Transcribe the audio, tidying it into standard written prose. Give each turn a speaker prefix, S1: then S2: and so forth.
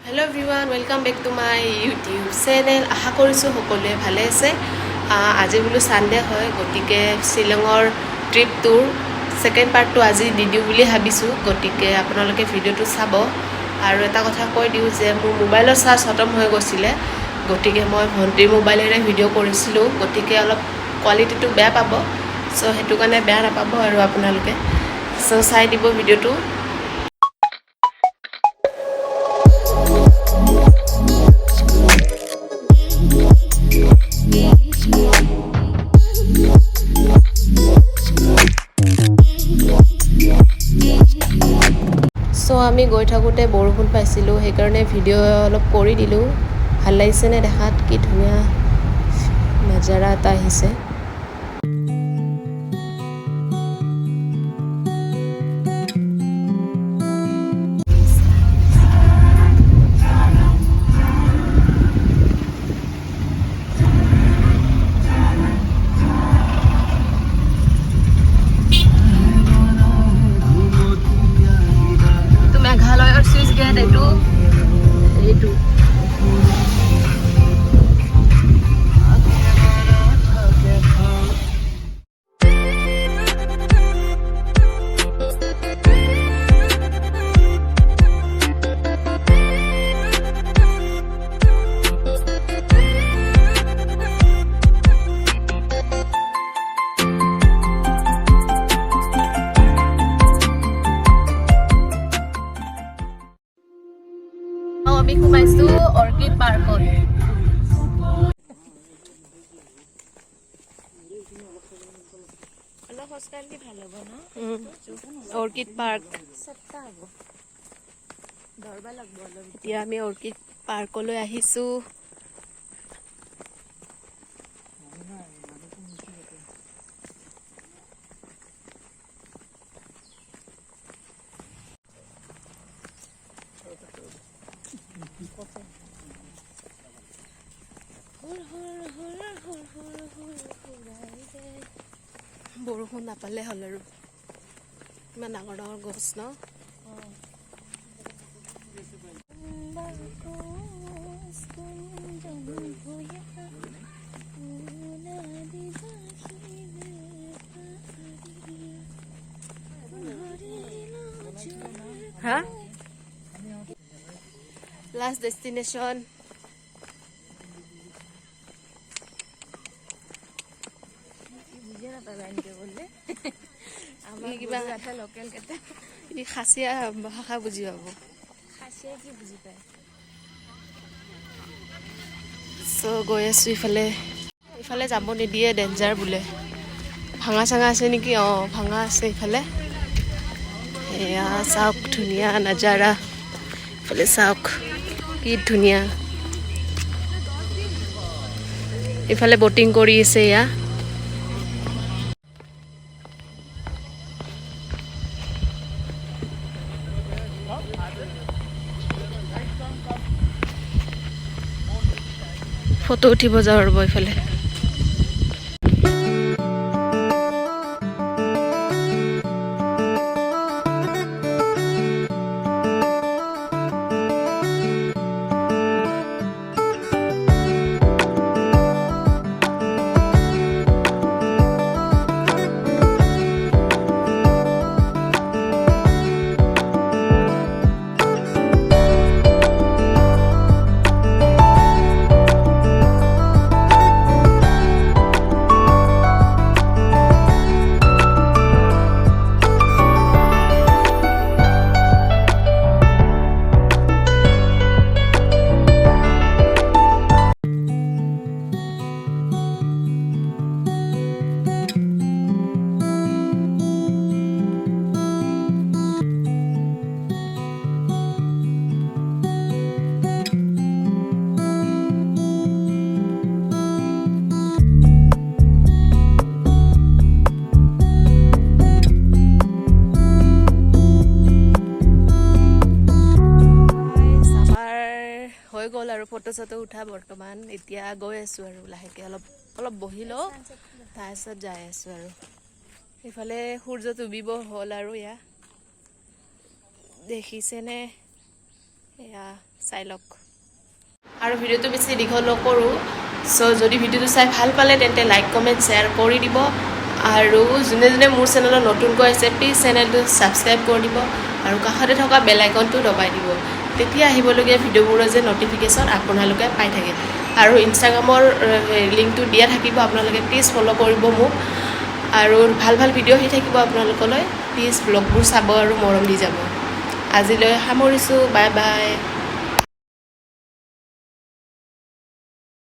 S1: Hello everyone, welcome back to my YouTube channel. আশা কৰিছোঁ সকলোৱে ভালে আছে। আজি বুলো সানডে হয়, গতিকে শ্বিলঙৰ ট্ৰিপ টুৰ সেকেন্ড পাৰ্টটো আজি দি দিওঁ বুলি ভাবিছোঁ। গতিকে আপোনালোকে ভিডিঅ'টো চাব। আৰু এটা কথা কৈ দিওঁ যে মোৰ মোবাইলৰ চাৰ্জ খতম হৈ গৈছিলে, গতিকে মই ভণ্টিৰ মোবাইলেৰে ভিডিঅ' কৰিছিলোঁ। গতিকে অলপ কোৱালিটিটো বেয়া পাব, চ' সেইটো কাৰণে বেয়া নাপাব আৰু আপোনালোকে। চ' চাই দিব ভিডিঅ'টো। চ' আমি গৈ থাকোঁতে বৰষুণ পাইছিলোঁ, সেইকাৰণে ভিডিঅ' অলপ কৰি দিলোঁ। ভাল লাগিছেনে দেখাত? কি ধুনীয়া নাজাৰা এটা আহিছে। মেঘালয়ৰ চুইচ গেট এইটো। আমি সোমাইছো অৰ্কিড পাৰ্কত। অৰ্কিড পাৰ্ক এতিয়া আমি অৰ্কিড পাৰ্কলৈ আহিছো। বৰষুণ নাপালে হ'ল আৰু। ইমান ডাঙৰ ডাঙৰ গছ ন। হা? Last destination. খাচীয়া ভাষা বুজি পাব। চ' গৈ আছো ইফালে যাব নিদিয়ে, ডেঞ্জাৰ বোলে। ভাঙা চাঙা আছে নেকি? অঁ, ভাঙা আছে ইফালে। এয়া চাওক, ধুনীয়া নাজাৰা। ইফালে চাওক কি ধুনীয়া। ইফালে বটিং কৰি আছে এয়া। ফটো উঠিব যাওঁ ৰ'ব ইফালে। গ'ল আৰু ফটো চটো উঠা। বৰ্তমান এতিয়া গৈ আছোঁ আৰু লাহেকৈ অলপ বহি লওঁ, তাৰপিছত যাই আছোঁ আৰু। ইফালে সূৰ্য ডুবিব হ'ল আৰু। দেখিছেনে এয়া চাই লওক আৰু ভিডিঅ'টো বেছি দীঘল নকৰোঁ চ' যদি ভিডিঅ'টো চাই ভাল পালে তেন্তে লাইক কমেণ্ট শ্বেয়াৰ কৰি দিব আৰু যোনে যোনে মোৰ চেনেলত নতুনকৈ আহিছে প্লিজ চেনেলটো ছাবস্ক্ৰাইব কৰি দিব আৰু কাষতে থকা বেল আইকনটো দবাই দিব তেতিয়া আহিবলগীয়া ভিডিঅ'বোৰৰ যে নটিফিকেশ্যন আপোনালোকে পাই থাকে আৰু ইনষ্টাগ্ৰামৰ লিংকটো দিয়া থাকিব আপোনালোকে প্লিজ ফ'ল' কৰিব মোক আৰু ভাল ভাল ভিডিঅ' আহি থাকিব আপোনালোকলৈ প্লিজ ব্লগবোৰ চাব আৰু মৰম দি যাব আজিলৈ সামৰিছোঁ বাই বাই